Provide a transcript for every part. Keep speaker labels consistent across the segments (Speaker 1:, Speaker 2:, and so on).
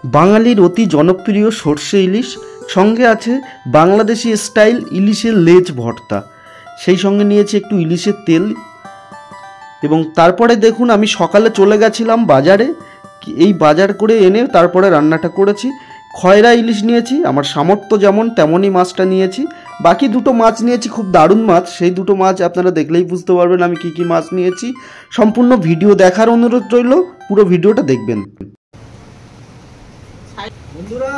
Speaker 1: বাঙালির অতি জনপ্রিয় সর্ষে ইলিশ, সঙ্গে আছে বাংলাদেশি স্টাইল ইলিশের লেজ ভর্তা, সেই সঙ্গে নিয়েছি একটু ইলিশের তেল। এবং তারপরে দেখুন আমি সকালে চলে গেছিলাম বাজারে, এই বাজার করে এনে তারপরে রান্নাটা করেছি। খয়রা ইলিশ নিয়েছি, আমার সামর্থ্য যেমন তেমনই মাছটা নিয়েছি। বাকি দুটো মাছ নিয়েছি খুব দারুণ মাছ, সেই দুটো মাছ আপনারা দেখলেই বুঝতে পারবেন আমি কী কী মাছ নিয়েছি। সম্পূর্ণ ভিডিও দেখার অনুরোধ রইল, পুরো ভিডিওটা দেখবেন। বন্ধুরা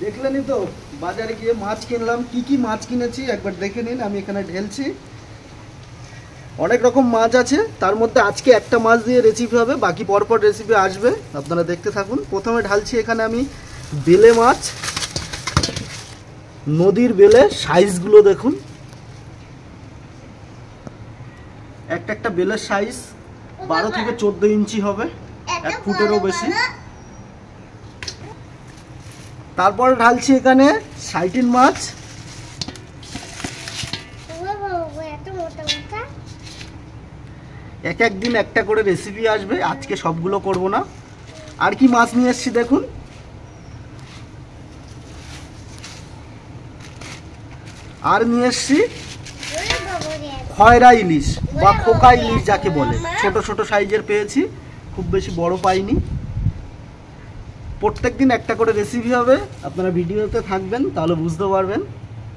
Speaker 1: দেখলেনই তো বাজারে গিয়ে মাছ কিনলাম, কি কি মাছ কিনেছি একবার দেখে নিন। আমি এখানে ঢেলছি, অনেক রকম মাছ আছে, তার মধ্যে আজকে একটা মাছ দিয়ে রেসিপি হবে, বাকি পরপর রেসিপি আসবে, আপনারা দেখতে থাকুন। প্রথমে ঢালছি এখানে আমি বেলে মাছ, নদীর বেলে, সাইজগুলো দেখুন, একটা একটা বেলের সাইজ 12 থেকে 14 ইঞ্চি হবে, 1 ফুটেরও বেশি। তারপর ঢালছি এখানে সাইটিন মাছ, এক এক দিন একটা করে রেসিপি আসবে, আজকে সবগুলো করব না। আর কি মাছ নিয়ে এসেছি দেখুন, আর নিয়ে এসেছি খয়রা ইলিশ বা খোকা ইলিশ যাকে বলে, ছোট ছোট সাইজের পেয়েছি, খুব বেশি বড় পাইনি। প্রত্যেক দিন একটা করে রেসিপি হবে, আপনারা ভিডিওতে থাকবেন তাহলে বুঝতে পারবেন।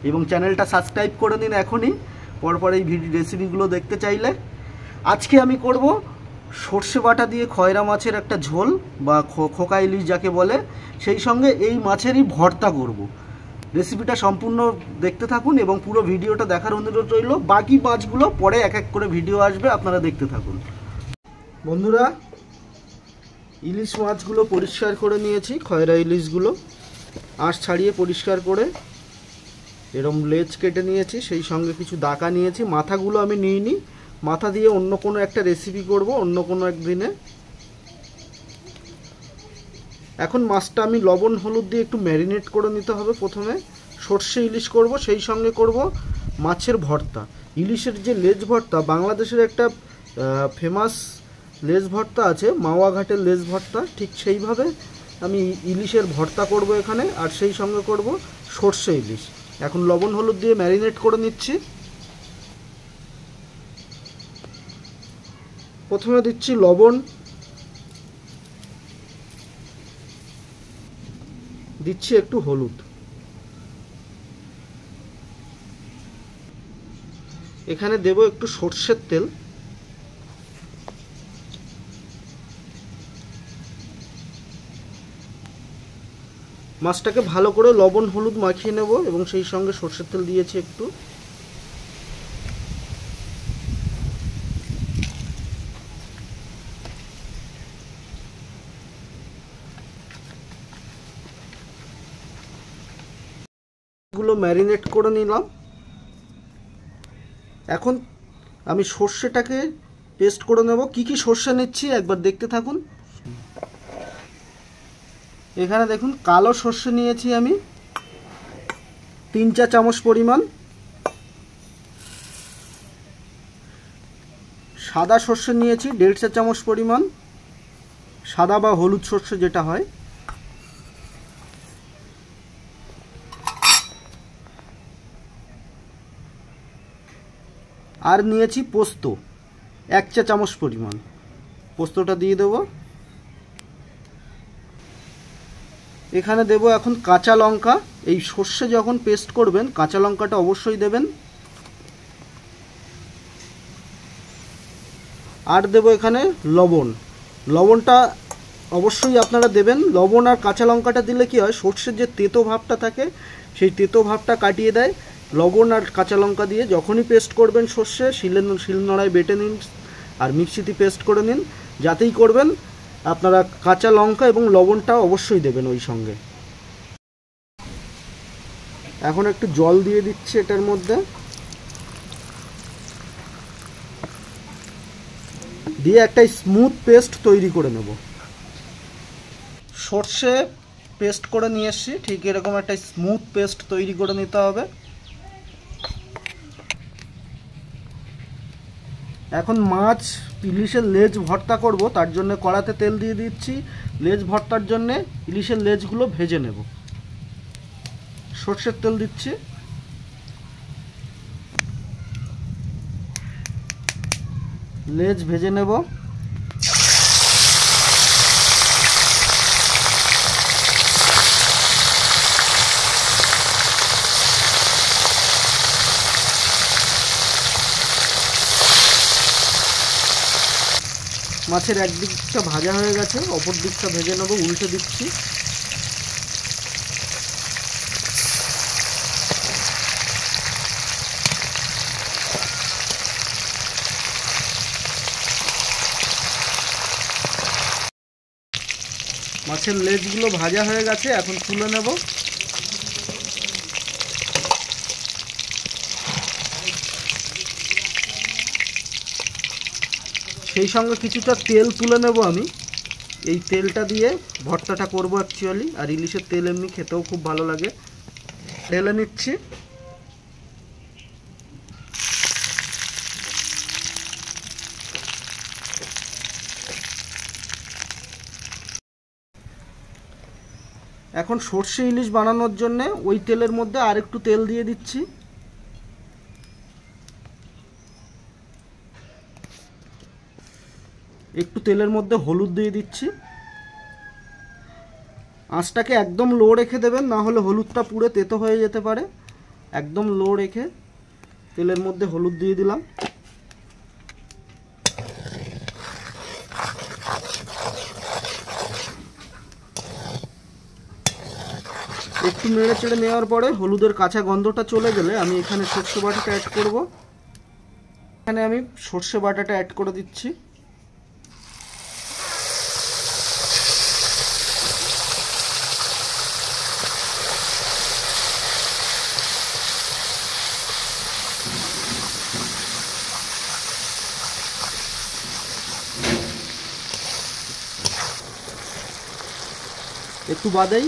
Speaker 1: এবং চ্যানেলটা সাবস্ক্রাইব করে নিন এখনই, পরপর এই রেসিপিগুলো দেখতে চাইলে। আজকে আমি করব সর্ষে বাটা দিয়ে খয়রা মাছের একটা ঝোল বা খোকা ইলিশ যাকে বলে, সেই সঙ্গে এই মাছেরই ভর্তা করব। রেসিপিটা সম্পূর্ণ দেখতে থাকুন এবং পুরো ভিডিওটা দেখার অনুরোধ রইল। বাকি মাছগুলো পরে এক এক করে ভিডিও আসবে, আপনারা দেখতে থাকুন। বন্ধুরা ইলিশ মাছগুলো পরিষ্কার করে নিয়েছি, খয়রা ইলিশগুলো আঁশ ছাড়িয়ে পরিষ্কার করে এরম লেজ কেটে নিয়েছি, সেই সঙ্গে কিছু দাকা নিয়েছি। মাথাগুলো আমি নিইনি, মাথা দিয়ে অন্য কোনো একটা রেসিপি করব অন্য কোনো একদিনে। এখন মাছটা আমি লবণ হলুদ দিয়ে একটু ম্যারিনেট করে নিতে হবে। প্রথমে সর্ষে ইলিশ করব, সেই সঙ্গে করব মাছের ভর্তা। ইলিশের যে লেজ ভর্তা, বাংলাদেশের একটা ফেমাস লেজ ভর্তা আছে, মাওয়া ঘাটের লেজ ভর্তা, ঠিক সেইভাবে আমি ইলিশের ভর্তা করব এখানে, আর সেই সঙ্গে করব সর্ষে ইলিশ। এখন লবণ হলুদ দিয়ে ম্যারিনেট করে নিচ্ছি। প্রথমে দিচ্ছি লবণ, দিচ্ছি একটু হলুদ, এখানে দেব একটু সর্ষের তেল, মাছটাকে ভালো করে লবণ হলুদ মাখিয়ে নেব এবং সেই সঙ্গে সর্ষের তেল দিয়েছি একটু। গুলো ম্যারিনেট করে নিলাম। এখন আমি সর্ষেটাকে পেস্ট করে নেব। কি কি সর্ষে নিচ্ছি একবার দেখতে থাকুন। এখানে দেখুন কালো সর্ষে নিয়েছি আমি 3-4 চামচ পরিমাণ, সাদা সর্ষে নিয়েছি 1.5 চামচ পরিমাণ, সাদা বা হলুদ সর্ষে যেটা হয়। আর নিয়েছি পোস্ত 1 চা চামচ পরিমাণ, পোস্তটা দিয়ে দেব। এখানে দেব এখন কাঁচা লঙ্কা, এই সর্ষে যখন পেস্ট করবেন কাঁচা লঙ্কাটা অবশ্যই দেবেন। আর দেব এখানে লবণ, লবণটা অবশ্যই আপনারা দেবেন। লবণ আর কাঁচা লঙ্কাটা দিলে কি হয়, সর্ষের যে তেতো ভাবটা থাকে সেই তেতো ভাবটা কাটিয়ে দেয়। লবণ আর কাঁচা লঙ্কা দিয়ে যখনই পেস্ট করবেন সর্ষে, শিলনোড়ায় বেটে নিন আর মিক্সিতে পেস্ট করে নিন, যাতেই করবেন আপনারা কাঁচা লঙ্কা এবং লবণটা অবশ্যই দেবেন ওই সঙ্গে। এখন একটু জল দিয়ে দিচ্ছি এটার মধ্যে, দিয়ে একটা স্মুথ পেস্ট তৈরি করে নেব। সর্ষে পেস্ট করে নিয়ে এসেছি, ঠিক এরকম একটা স্মুথ পেস্ট তৈরি করে নিতে হবে। এখন মাছ ইলিশের লেজ ভর্তা করব, তার জন্য কড়াতে তেল দিয়ে দিচ্ছি, লেজ ভর্তার জন্যে ইলিশের লেজগুলো ভেজে নেব। সরষের তেল দিচ্ছি, লেজ ভেজে নেব। মাছের একদিকটা ভাজা হয়ে গেছে, অপর দিকটা ভেজে নেব, উল্টে দিচ্ছি। মাছের লেজগুলো ভাজা হয়ে গেছে, এখন তুলে নেব। সেই সঙ্গে কিছুটা তেল তুলে নেব আমি। এই তেলটা দিয়ে ভর্তাটা করব অ্যাকচুয়ালি, আর ইলিশের তেল এমনি খেতেও খুব ভালো লাগে। ঢেলে নিচ্ছি। এখন সর্ষে ইলিশ বানানোর জন্য ওই তেলের মধ্যে আর একটু তেল দিয়ে দিচ্ছি। একটু তেলের মধ্যে হলুদ দিয়ে দিচ্ছি। আঁচটাকে একদম লো রেখে দেবেন, না হলে হলুদটা পুড়ে তেতো হয়ে যেতে পারে। একদম লো রেখে তেলের মধ্যে হলুদ দিয়ে দিলাম। একটু নেড়ে চেড়ে নেওয়ার পরে হলুদের কাঁচা গন্ধটা চলে গেলে আমি এখানে সর্ষে বাটাটা অ্যাড করব। এখানে আমি সর্ষে বাটাটা অ্যাড করে দিচ্ছি। একটু বাদেই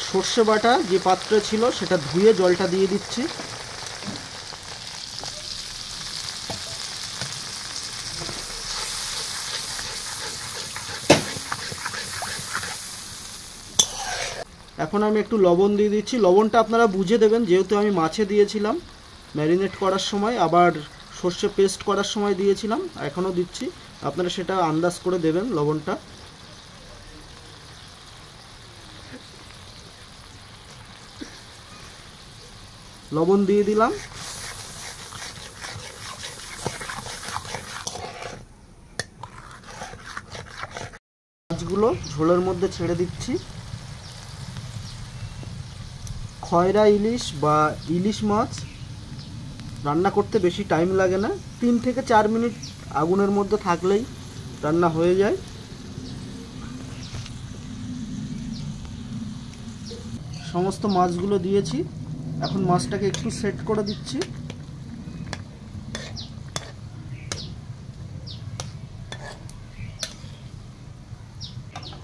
Speaker 1: সর্ষে বাটা যে পাত্রে ছিল সেটা ধুয়ে জলটা দিয়ে দিচ্ছি। এখন আমি একটু লবণ দিয়ে দিচ্ছি। লবণটা আপনারা বুঝে দেবেন, যেহেতু আমি মাছে দিয়েছিলাম ম্যারিনেট করার সময়, আবার সর্ষে পেস্ট করার সময় দিয়েছিলাম, এখনও দিচ্ছি। আপনারা সেটা আন্দাজ করে দেবেন লবণটা। লবণ দিয়ে দিলাম। মাছগুলো ঝোলের মধ্যে ছেড়ে দিচ্ছি। খয়রা ইলিশ বা ইলিশ মাছ রান্না করতে বেশি টাইম লাগে না, 3 থেকে 4 মিনিট আগুনের মধ্যে থাকলেই রান্না হয়ে যায়। সমস্ত মাছগুলো দিয়েছি, এখন মাছটাকে একটু সেট করে দিচ্ছি।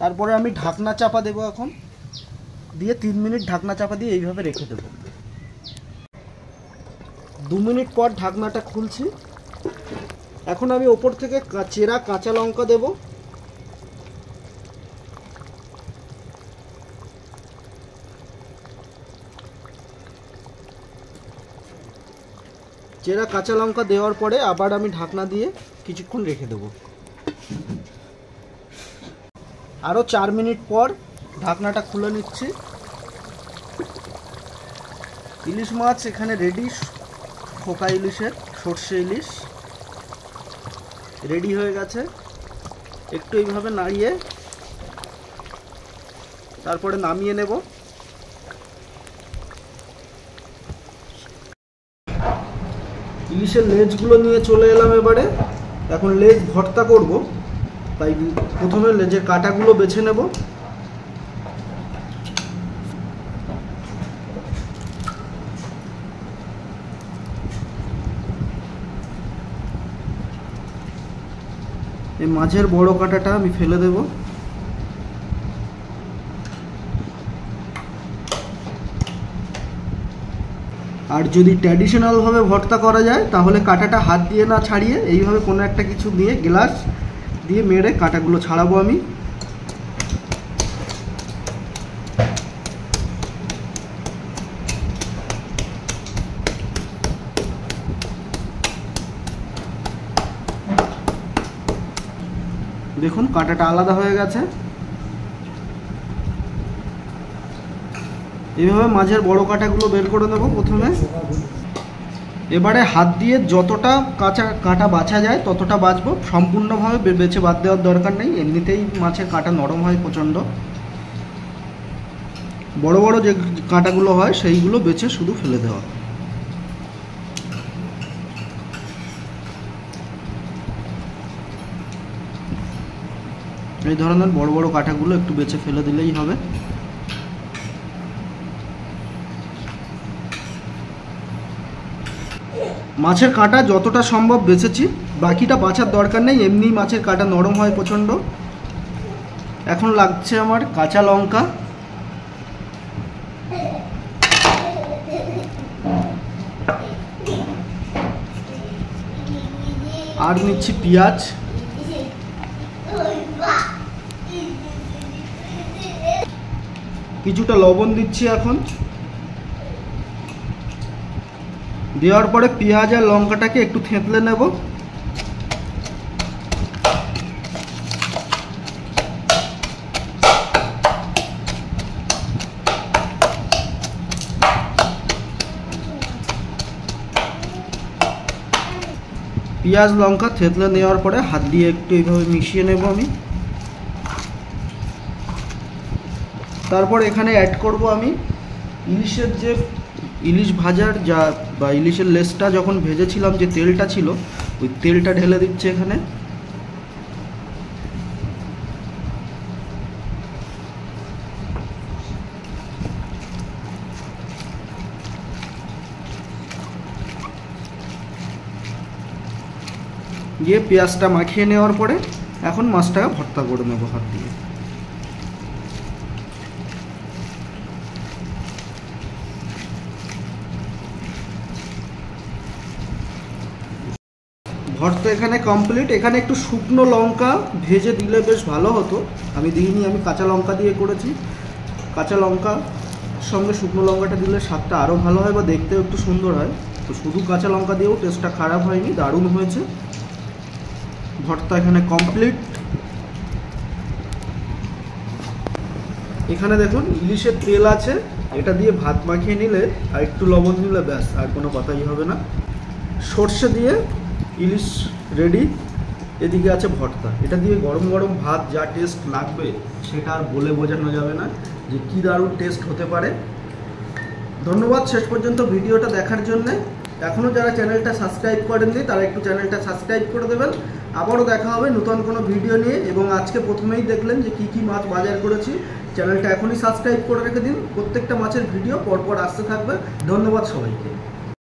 Speaker 1: তারপরে আমি ঢাকনা চাপা দেবো এখন, দিয়ে 3 মিনিট ঢাকনা চাপা দিয়ে এইভাবে রেখে দেবো। 2 মিনিট পর ঢাকনাটা খুলছি। এখন আমি ওপর থেকে চেরা কাঁচা লঙ্কা দেব। চেরা কাঁচা লঙ্কা দেওয়ার পরে আবার আমি ঢাকনা দিয়ে কিছুক্ষণ রেখে দেব। আরও 4 মিনিট পর ঢাকনাটা খুলে নিচ্ছি। ইলিশ মাছ এখানে রেডি, খোকা ইলিশের সর্ষে ইলিশ রেডি হয়ে গেছে। একটু এইভাবে নাড়িয়ে তারপরে নামিয়ে নেব। ইলিশের লেজগুলো নিয়ে চলে এলাম এবারে। এখন লেজ ভর্তা করব, তাই প্রথমে লেজের কাঁটাগুলো বেছে নেব। এই মাঝের বড় কাঁটাটা আমি ফেলে দেব। আর যদি ট্র্যাডিশনালভাবে ভর্তা করা যায় তাহলে কাঁটাটা হাত দিয়ে না ছাড়িয়ে এইভাবে কোনো একটা কিছু দিয়ে গ্লাস দিয়ে মেরে কাঁটাগুলো ছাড়াবো আমি। দেখুন কাঁটাটা আলাদা হয়ে গেছে। এইভাবে মাছের বড় কাঁটাগুলো বের করে নেব প্রথমে। এবারে হাত দিয়ে যতটা কাঁটা বাছা যায় ততটা বাছবো, সম্পূর্ণভাবে বেছে বাদ দেওয়ার দরকার নেই, এমনিতেই মাছের কাঁটা নরম হয় প্রচণ্ড। বড় বড় যে কাঁটাগুলো হয় সেইগুলো বেছে শুধু ফেলে দেওয়া। এই ধরনের বড় বড় কাঁটাগুলো একটু বেছে ফেলে দিলেই হবে। মাছের কাঁটা যতটা সম্ভব বেছেছি, বাকিটা বাছার দরকার নেই, এমনি মাছের কাঁটা নরম হয় প্রচণ্ড। এখন লাগছে আমার কাঁচা লঙ্কা, আর নিচ্ছি পেঁয়াজ, কিছুটা লবণ দিচ্ছি। এখন দেওয়ার পরে পেঁয়াজ আর লঙ্কাটাকে একটু থেঁতলে নেব। পেঁয়াজ লঙ্কা থেঁতলে নেওয়ার পরে হাত দিয়ে একটু এইভাবে মিশিয়ে নেব আমি। তারপর এখানে অ্যাড করব আমি ইলিশের যে ইলিশ ভাজার বা ইলিশের লেজটা যখন ভেজেছিলাম যে তেলটা ছিল, ওই তেলটা ঢেলে দিচ্ছে এখানে। দিয়ে পেঁয়াজটা মাখিয়ে নেওয়ার পরে এখন মাছটাকে ভর্তা করে নেব হাত দিয়ে। ভর্তা এখানে কমপ্লিট। এখানে একটু শুকনো লঙ্কা ভেজে দিলে বেশ ভালো হতো, আমি দিইনি, আমি কাঁচা লঙ্কা দিয়ে করেছি। কাঁচা লঙ্কা সঙ্গে শুকনো লঙ্কাটা দিলে স্বাদটা আরও ভালো হয় বা দেখতেও একটু সুন্দর হয়। তো শুধু কাঁচা লঙ্কা দিয়েও টেস্টটা খারাপ হয়নি, দারুণ হয়েছে। ভর্তা এখানে কমপ্লিট। এখানে দেখুন ইলিশের তেল আছে, এটা দিয়ে ভাত মাখিয়ে নিলে আর একটু লবণ দিলে ব্যাস, আর কোনো কথাই হবে না। সর্ষে দিয়ে ইলিশ রেডি। এদিকে আছে ভর্তা, এটা দিয়ে গরম গরম ভাত যা টেস্ট লাগবে সেটা আর বলে বোঝানো যাবে না যে কী দারুণ টেস্ট হতে পারে। ধন্যবাদ শেষ পর্যন্ত ভিডিওটা দেখার জন্যে। এখনও যারা চ্যানেলটা সাবস্ক্রাইব করেননি তারা একটু চ্যানেলটা সাবস্ক্রাইব করে দেবেন। আবারও দেখা হবে নতুন কোনো ভিডিও নিয়ে। এবং আজকে প্রথমেই দেখলেন যে কী মাছ বাজার করেছি। চ্যানেলটা এখনই সাবস্ক্রাইব করে রেখে দিন, প্রত্যেকটা মাছের ভিডিও পরপর আসতে থাকবে। ধন্যবাদ সবাইকে।